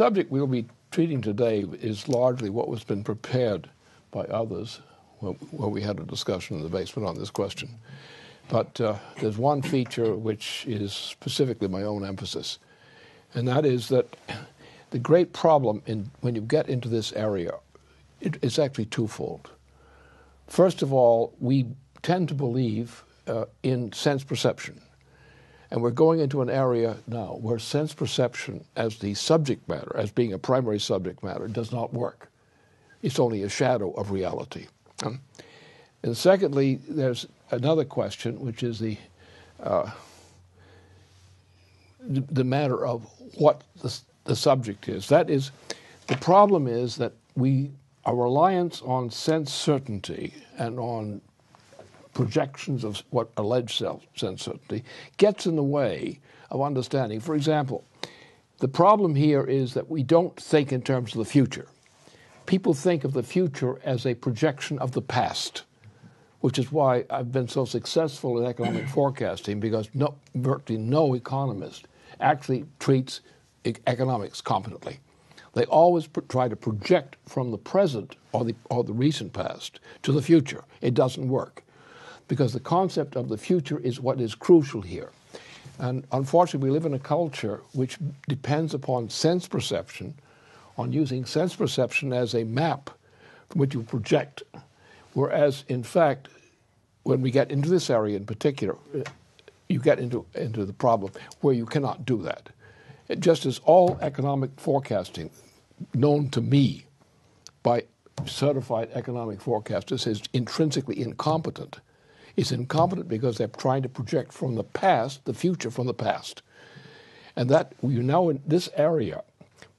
The subject we'll be treating today is largely what was been prepared by others when we had a discussion in the basement on this question. But there's one feature which is specifically my own emphasis, and that is that the great problem when you get into this area, it's actually twofold. First of all, we tend to believe in sense perception. And we're going into an area now where sense perception as the subject matter, as being a primary subject matter, does not work. It's only a shadow of reality. And secondly, there's another question, which is the matter of what the subject is. That is, the problem is that our reliance on sense certainty and on projections of what alleged sense certainty gets in the way of understanding. For example, the problem here is that we don't think in terms of the future. People think of the future as a projection of the past, which is why I've been so successful in economic forecasting, because virtually no economist actually treats economics competently. They always try to project from the present or the recent past to the future. It doesn't work, because the concept of the future is what is crucial here. And unfortunately, we live in a culture which depends upon sense perception, on using sense perception as a map from which you project. Whereas, in fact, when we get into this area in particular, you get into the problem where you cannot do that. Just as all economic forecasting known to me by certified economic forecasters is intrinsically incompetent. It's incompetent because they're trying to project from the past, the future from the past. And that we're now in this area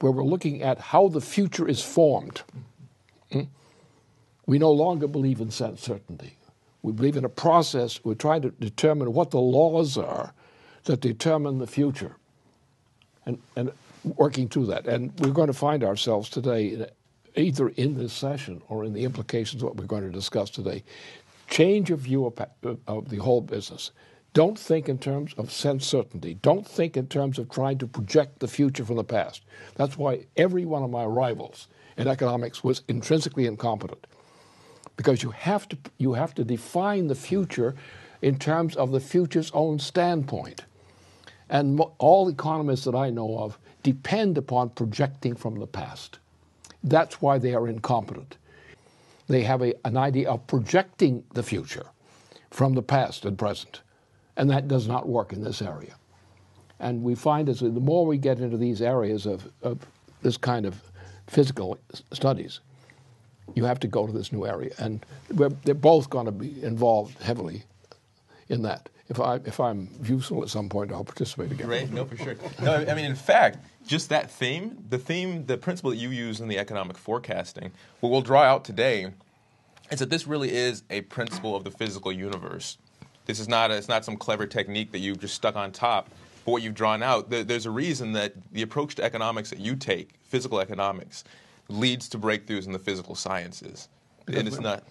where we're looking at how the future is formed. We no longer believe in sense certainty. We believe in a process. We're trying to determine what the laws are that determine the future, and working through that. And we're going to find ourselves today, either in this session or in the implications of what we're going to discuss today, change your view of the whole business. Don't think in terms of sense certainty. Don't think in terms of trying to project the future from the past. That's why every one of my rivals in economics was intrinsically incompetent, because you have to define the future in terms of the future's own standpoint. And all economists that I know of depend upon projecting from the past. That's why they are incompetent. They have an idea of projecting the future from the past and present, and that does not work in this area. And we find as the more we get into these areas of this kind of physical studies, you have to go to this new area, and they're both going to be involved heavily in that. If I'm useful at some point, I'll participate again. Right, no, for sure. No, I mean, in fact, just that the principle that you use in the economic forecasting, what we'll draw out today is that this really is a principle of the physical universe. This is it's not some clever technique that you've just stuck on top. But what you've drawn out, there's a reason that the approach to economics that you take, physical economics, leads to breakthroughs in the physical sciences. And it's not...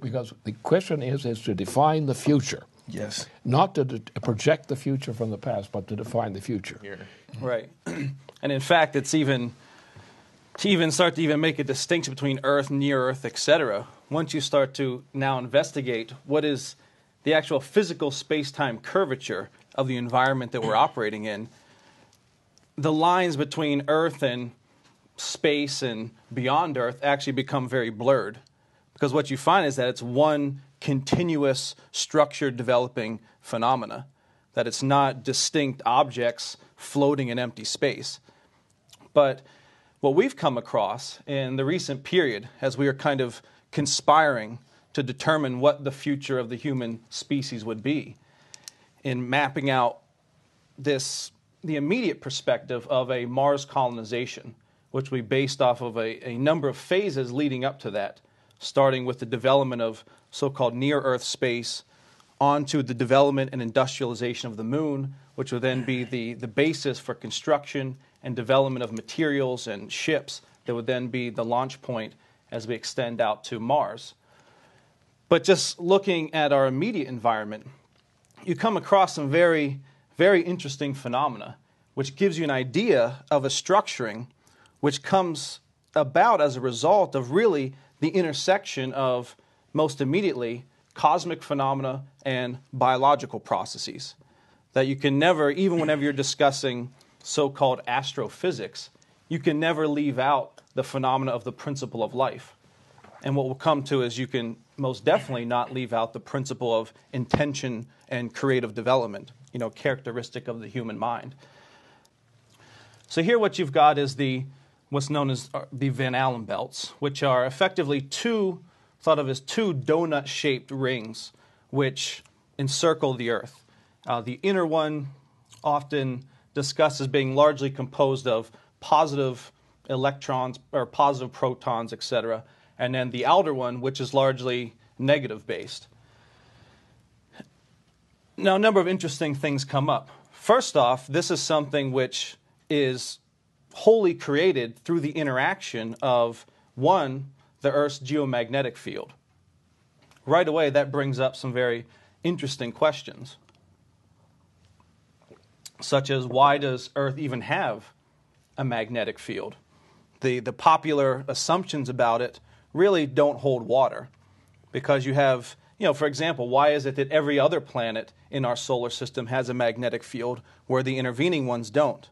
Because the question is to define the future. Yes. Not to project the future from the past, but to define the future. Here. Right. And in fact, it's to start to make a distinction between Earth, near Earth, etc. Once you start to now investigate what is the actual physical space-time curvature of the environment that we're operating in, the lines between Earth and space and beyond Earth actually become very blurred. Because what you find is that it's one continuous, structured, developing phenomena, that it's not distinct objects floating in empty space. But what we've come across in the recent period, as we are kind of conspiring to determine what the future of the human species would be, in mapping out the immediate perspective of a Mars colonization, which we based off of a number of phases leading up to that, starting with the development of so-called near-Earth space, onto the development and industrialization of the moon, which would then be the basis for construction and development of materials and ships that would then be the launch point as we extend out to Mars. But just looking at our immediate environment, you come across some very, very interesting phenomena, which gives you an idea of a structuring which comes about as a result of really the intersection of, most immediately, cosmic phenomena and biological processes. That you can never, even whenever you're discussing so-called astrophysics, you can never leave out the phenomena of the principle of life. And what we'll come to is you can most definitely not leave out the principle of intention and creative development, characteristic of the human mind. So here what you've got is what's known as the Van Allen belts, which are effectively thought of as two donut-shaped rings which encircle the Earth. The inner one often discussed as being largely composed of positive electrons or positive protons, etc., and then the outer one, which is largely negative-based. Now, a number of interesting things come up. First off, this is something which is wholly created through the interaction of, one, the Earth's geomagnetic field. Right away, that brings up some very interesting questions, such as why does Earth even have a magnetic field? The popular assumptions about it really don't hold water, because you have, for example, why is it that every other planet in our solar system has a magnetic field where the intervening ones don't?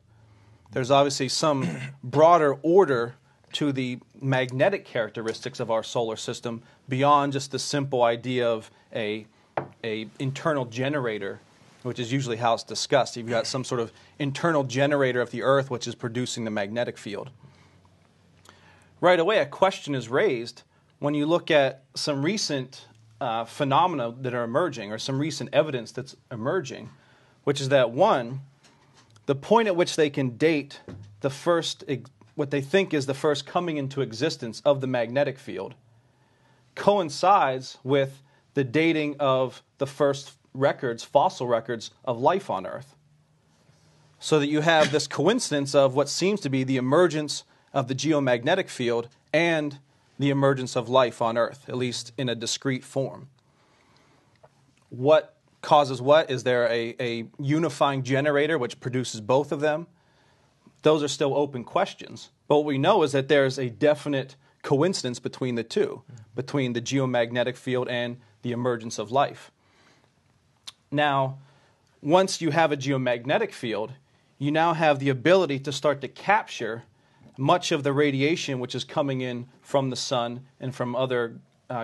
There's obviously some broader order to the magnetic characteristics of our solar system beyond just the simple idea of a internal generator, which is usually how it's discussed. You've got some sort of internal generator of the Earth which is producing the magnetic field. Right away, a question is raised when you look at some recent phenomena that are emerging, or some recent evidence that's emerging, which is that, one, the point at which they can date the first, what they think is the first coming into existence of the magnetic field, coincides with the dating of the first fossil records of life on Earth. So that you have this coincidence of what seems to be the emergence of the geomagnetic field and the emergence of life on Earth, at least in a discrete form. What causes what? Is there a unifying generator which produces both of them? Those are still open questions. But what we know is that there's a definite coincidence between the two, between the geomagnetic field and the emergence of life. Now, once you have a geomagnetic field, you now have the ability to start to capture much of the radiation which is coming in from the sun and from other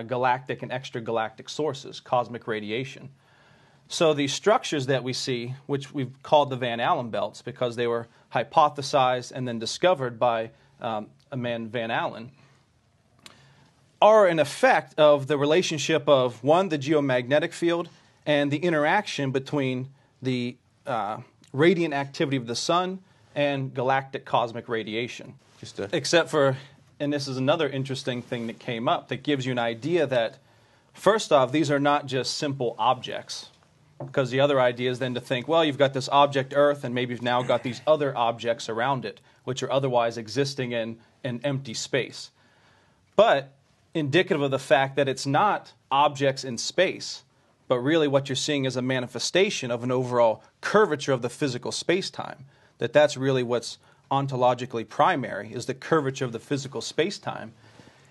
galactic and extragalactic sources, cosmic radiation. So these structures that we see, which we've called the Van Allen belts because they were hypothesized and then discovered by a man, Van Allen, are an effect of the relationship of, one, the geomagnetic field and the interaction between the radiant activity of the sun and galactic cosmic radiation. Except for, and this is another interesting thing that came up that gives you an idea that, first off, these are not just simple objects. Because the other idea is then to think, well, you've got this object Earth, and maybe you've now got these other objects around it, which are otherwise existing in an empty space. But indicative of the fact that it's not objects in space, but really what you're seeing is a manifestation of an overall curvature of the physical space-time. That's really what's ontologically primary, is the curvature of the physical space-time,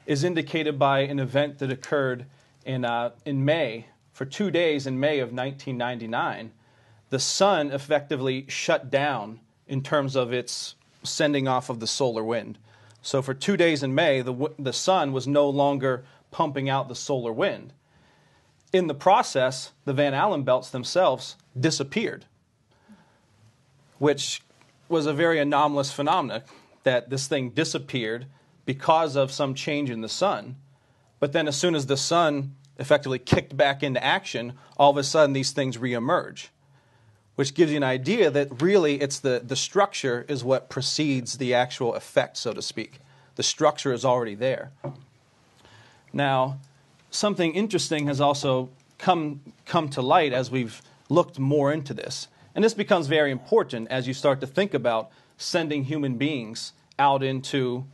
is indicated by an event that occurred in May. For 2 days in May of 1999, the sun effectively shut down in terms of its sending off of the solar wind. So for 2 days in May, the sun was no longer pumping out the solar wind. In the process, the Van Allen belts themselves disappeared, which was a very anomalous phenomenon, that this thing disappeared because of some change in the sun. But then as soon as the sun effectively kicked back into action, all of a sudden these things reemerge, which gives you an idea that really it's the structure is what precedes the actual effect, so to speak. The structure is already there. Now, something interesting has also come to light as we've looked more into this. And this becomes very important as you start to think about sending human beings out into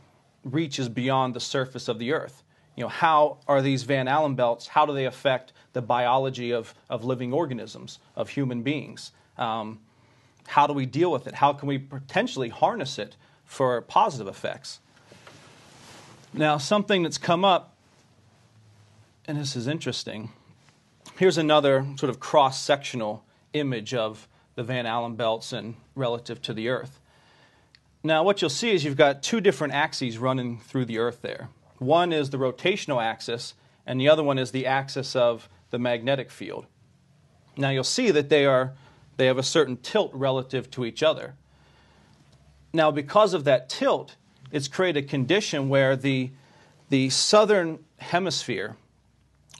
reaches beyond the surface of the Earth. How are these Van Allen belts, how do they affect the biology of living organisms, of human beings? How do we deal with it? How can we potentially harness it for positive effects. Now, something that's come up, and this is interesting, here's another sort of cross-sectional image of the Van Allen belts and relative to the Earth. Now, what you'll see is you've got two different axes running through the Earth there. One is the rotational axis, and the other one is the axis of the magnetic field. Now, you'll see that they have a certain tilt relative to each other. Now, because of that tilt, it's created a condition where the southern hemisphere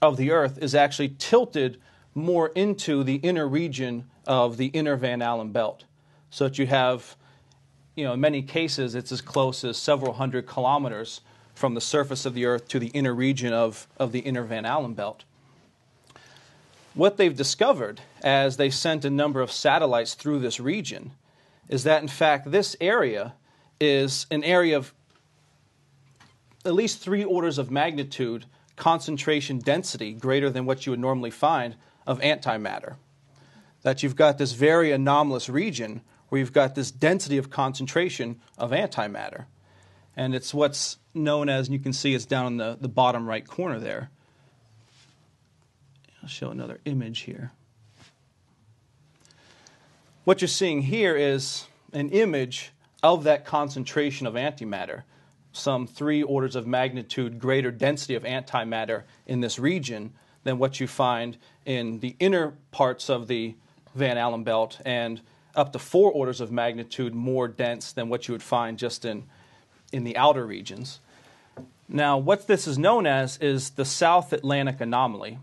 of the Earth is actually tilted more into the inner region of the inner Van Allen belt. So that you have, in many cases, it's as close as several hundred kilometers from the surface of the Earth to the inner region of the inner Van Allen belt. What they've discovered as they sent a number of satellites through this region is that, in fact, this area is an area of at least 3 orders of magnitude concentration density greater than what you would normally find of antimatter. That you've got this very anomalous region where you've got this density of concentration of antimatter. And it's what's known as, and you can see it's down in the bottom right corner there. I'll show another image here. What you're seeing here is an image of that concentration of antimatter, some 3 orders of magnitude greater density of antimatter in this region than what you find in the inner parts of the Van Allen belt, and up to 4 orders of magnitude more dense than what you would find just in the outer regions. Now, what this is known as is the South Atlantic anomaly.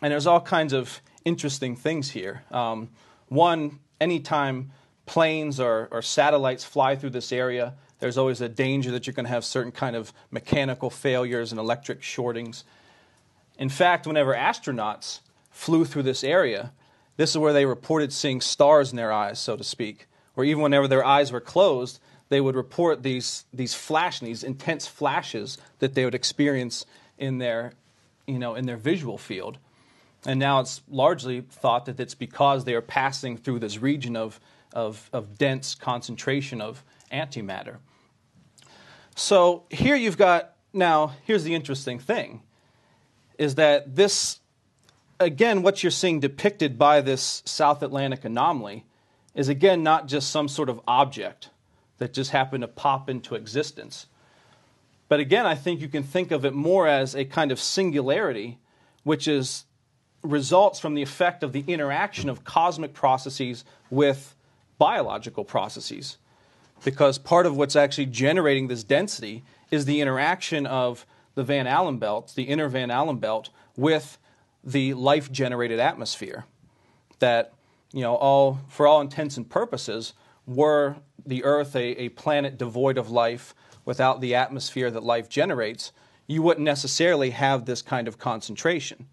And there's all kinds of interesting things here. One, anytime planes or satellites fly through this area, there's always a danger that you're going to have certain kind of mechanical failures and electric shortings. In fact, whenever astronauts flew through this area, this is where they reported seeing stars in their eyes, so to speak, or even whenever their eyes were closed, they would report these intense flashes that they would experience in their visual field. And now it's largely thought that it's because they are passing through this region of dense concentration of antimatter. So here you've got, now here's the interesting thing, is that this, again, what you're seeing depicted by this South Atlantic anomaly is, again, not just some sort of object that just happened to pop into existence. But again, I think you can think of it more as a kind of singularity, which results from the effect of the interaction of cosmic processes with biological processes. Because part of what's actually generating this density is the interaction of the Van Allen belt, the inner Van Allen belt, with the life-generated atmosphere. That, for all intents and purposes, were the Earth a planet devoid of life without the atmosphere that life generates, you wouldn't necessarily have this kind of concentration.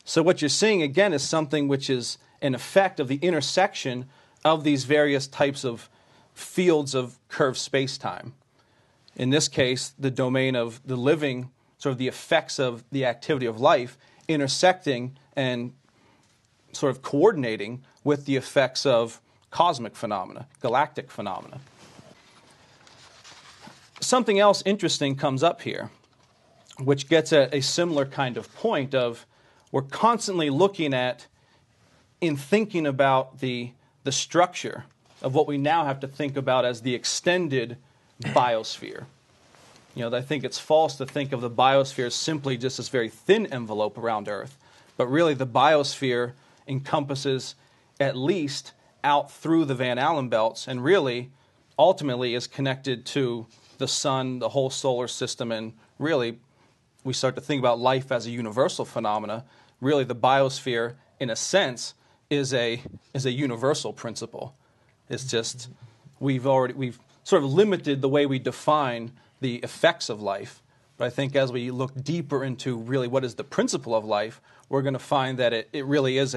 So what you're seeing, again, is something which is an effect of the intersection of these various types of fields of curved space-time. In this case, the domain of the living, sort of the effects of the activity of life, intersecting and sort of coordinating with the effects of cosmic phenomena, galactic phenomena. Something else interesting comes up here, which gets at a similar kind of point of we're constantly looking at, in thinking about the structure of what we now have to think about as the extended biosphere. I think it's false to think of the biosphere as simply just this very thin envelope around Earth, but really the biosphere encompasses at least out through the Van Allen belts and really ultimately is connected to the sun, the whole solar system, and really we start to think about life as a universal phenomena. Really the biosphere, in a sense, is a universal principle. It's just we've sort of limited the way we define the effects of life. But I think as we look deeper into really what is the principle of life, we're going to find that it really is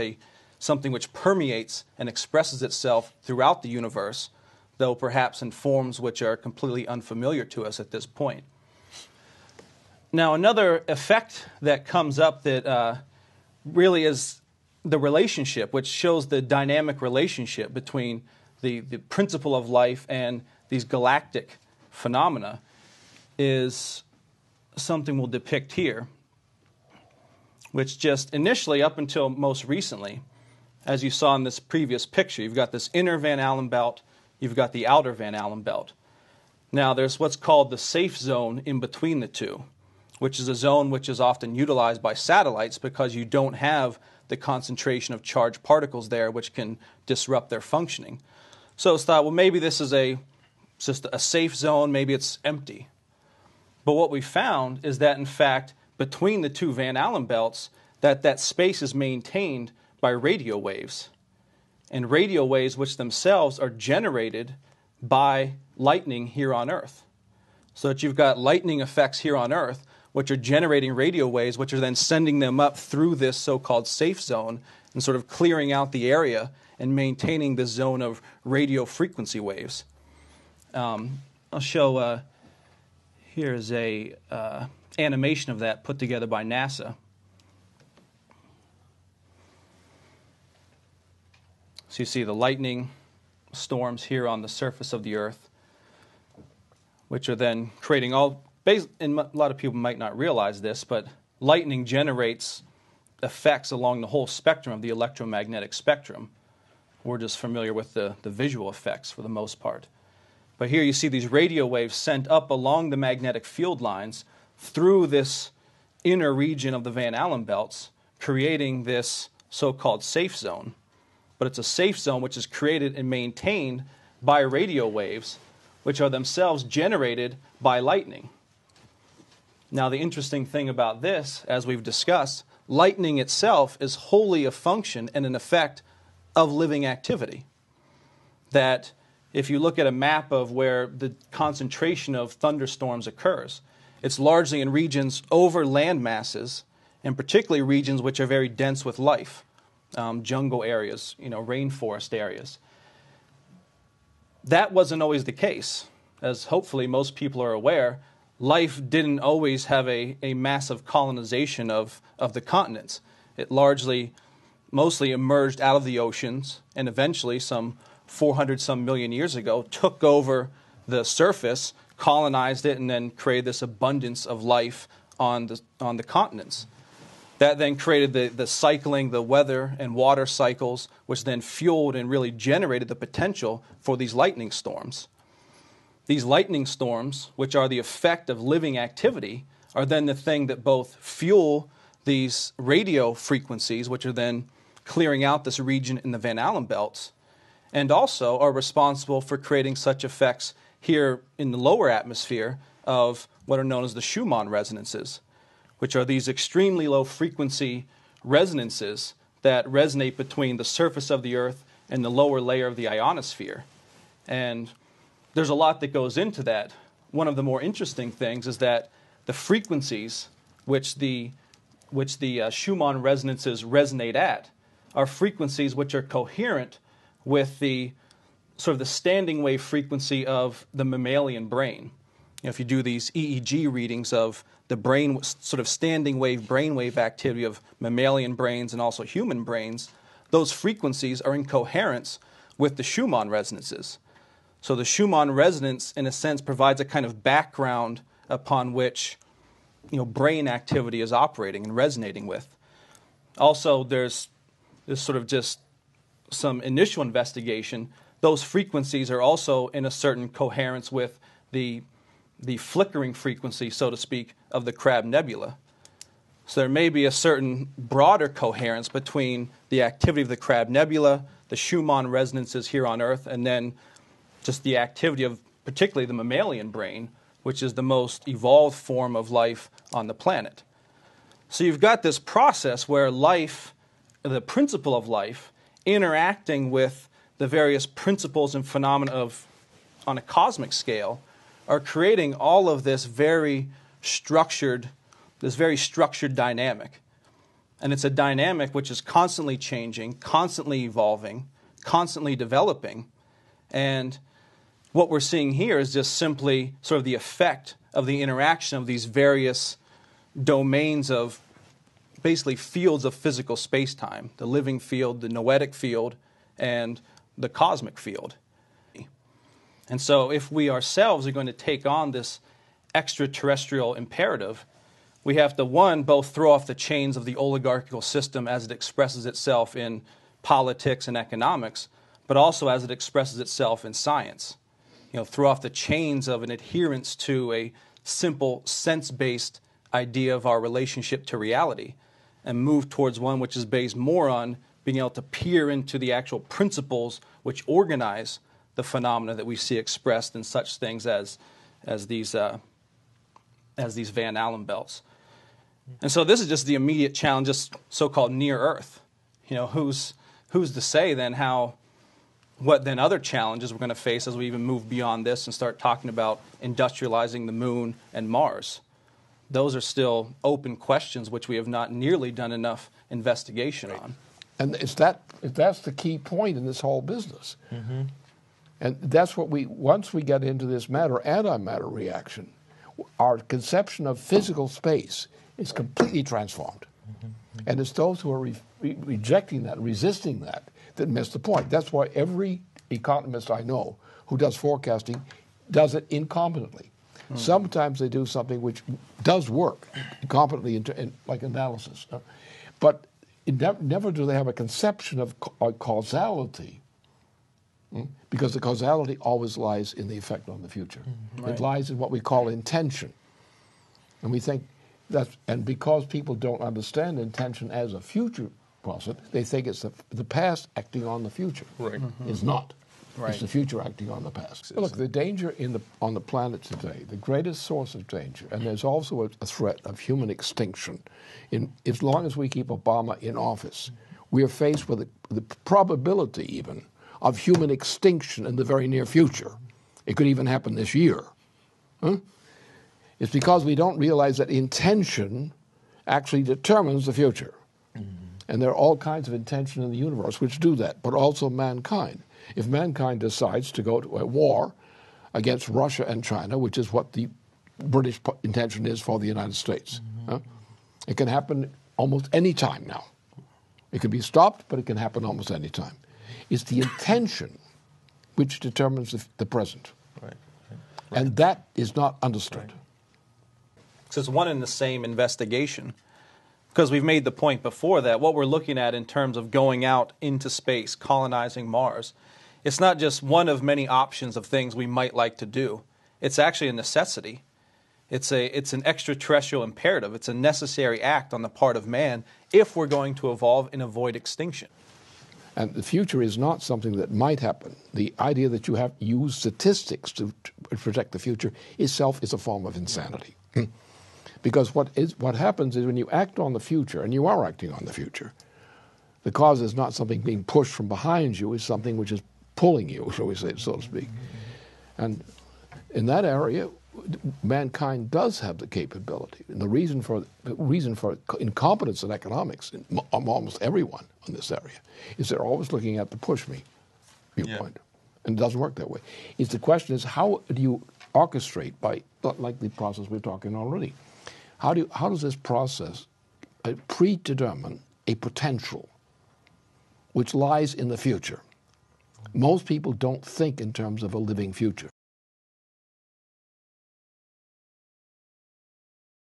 something which permeates and expresses itself throughout the universe, though perhaps in forms which are completely unfamiliar to us at this point. Now, another effect that comes up that really is the relationship, which shows the dynamic relationship between the principle of life and these galactic phenomena is something we'll depict here, which just initially, up until most recently, as you saw in this previous picture, you've got this inner Van Allen belt, you've got the outer Van Allen belt. Now, there's what's called the safe zone in between the two, which is a zone which is often utilized by satellites because you don't have the concentration of charged particles there which can disrupt their functioning. So it's thought, well, maybe this is just a safe zone, maybe it's empty. But what we found is that, in fact, between the two Van Allen belts, that space is maintained by radio waves. And radio waves which themselves are generated by lightning here on Earth. So that you've got lightning effects here on Earth, which are generating radio waves, which are then sending them up through this so-called safe zone and sort of clearing out the area and maintaining the zone of radio frequency waves. I'll show, here's a animation of that put together by NASA. So you see the lightning storms here on the surface of the Earth, which are then creating and a lot of people might not realize this, but lightning generates effects along the whole spectrum of the electromagnetic spectrum. We're just familiar with the visual effects for the most part. But here you see these radio waves sent up along the magnetic field lines through this inner region of the Van Allen belts, creating this so-called safe zone. But it's a safe zone which is created and maintained by radio waves, which are themselves generated by lightning. Now, the interesting thing about this, as we've discussed, lightning itself is wholly a function and an effect of living activity. That if you look at a map of where the concentration of thunderstorms occurs, it's largely in regions over land masses, and particularly regions which are very dense with life, jungle areas, rainforest areas. That wasn't always the case. As hopefully most people are aware, life didn't always have a massive colonization of the continents. It mostly emerged out of the oceans and eventually some 400-some million years ago took over the surface, colonized it, and then created this abundance of life on the continents. That then created the cycling, the weather and water cycles, which then fueled and really generated the potential for these lightning storms. These lightning storms, which are the effect of living activity, are then the thing that both fuel these radio frequencies, which are then clearing out this region in the Van Allen belts, and also are responsible for creating such effects here in the lower atmosphere of what are known as the Schumann resonances, which are these extremely low frequency resonances that resonate between the surface of the Earth and the lower layer of the ionosphere. And there's a lot that goes into that. One of the more interesting things is that the frequencies which the Schumann resonances resonate at are frequencies which are coherent with the sort of the standing wave frequency of the mammalian brain. If you do these EEG readings of the brain, sort of standing wave brainwave activity of mammalian brains and also human brains, those frequencies are in coherence with the Schumann resonances. So the Schumann resonance, in a sense, provides a kind of background upon which brain activity is operating and resonating with. Also, there's sort of just some initial investigation. Those frequencies are also in a certain coherence with the flickering frequency, so to speak, of the Crab Nebula. So there may be a certain broader coherence between the activity of the Crab Nebula, the Schumann resonances here on Earth, and then just the activity of particularly the mammalian brain, which is the most evolved form of life on the planet. So you've got this process where life, the principle of life, interacting with the various principles and phenomena on a cosmic scale, are creating all of this very structured dynamic. And it's a dynamic which is constantly changing, constantly evolving, constantly developing. And what we're seeing here is just simply sort of the effect of the interaction of these various domains of basically fields of physical space-time, the living field, the noetic field, and the cosmic field. And so if we ourselves are going to take on this extraterrestrial imperative, we have to, one, both throw off the chains of the oligarchical system as it expresses itself in politics and economics, but also as it expresses itself in science. Throw off the chains of an adherence to a simple, sense-based idea of our relationship to reality and move towards one which is based more on being able to peer into the actual principles which organize the phenomena that we see expressed in such things as these Van Allen belts. And so this is just the immediate challenge, just so-called near Earth. Who's to say then what then other challenges we're going to face as we even move beyond this and start talking about industrializing the moon and Mars? Those are still open questions which we have not nearly done enough investigation on. And that's the key point in this whole business. Mm-hmm. And that's what once we get into this matter-antimatter reaction, our conception of physical space is completely transformed. Mm-hmm. And it's those who are rejecting that, resisting that miss the point. That's why every economist I know who does forecasting does it incompetently. Mm-hmm. Sometimes they do something which does work competently in like analysis. But never do they have a conception of causality. Because the causality always lies in the effect on the future. Right. It lies in what we call intention. And we think and because people don't understand intention as a future process, they think it's the past acting on the future. Right. Mm-hmm. It's not. Right. It's the future acting on the past. But look, the danger on the planet today, the greatest source of danger, and there's also a threat of human extinction. As long as we keep Obama in office, we are faced with the probability even of human extinction in the very near future. It could even happen this year. Huh? It's because we don't realize that intention actually determines the future. Mm-hmm. And there are all kinds of intention in the universe which do that, but also mankind. If mankind decides to go to a war against Russia and China, which is what the British intention is for the United States, it can happen almost any time now. It can be stopped, but it can happen almost any time. It's the intention which determines the present. Right. And that is not understood. Right. So it's one and the same investigation. Because we've made the point before that what we're looking at in terms of going out into space, colonizing Mars, it's not just one of many options of things we might like to do. It's actually a necessity. It's an extraterrestrial imperative. It's a necessary act on the part of man if we're going to evolve and avoid extinction. And the future is not something that might happen. The idea that you have to use statistics to protect the future itself is a form of insanity. Because what happens is when you act on the future, and you are acting on the future, the cause is not something being pushed from behind you, it's something which is pulling you, shall we say, so to speak. And in that area, mankind does have the capability. And the reason for incompetence in economics, in almost everyone in this area, is they're always looking at the push me viewpoint. Yeah. And it doesn't work that way. The question is, how do you orchestrate like the process we're talking already? How does this process predetermine a potential which lies in the future? Most people don't think in terms of a living future.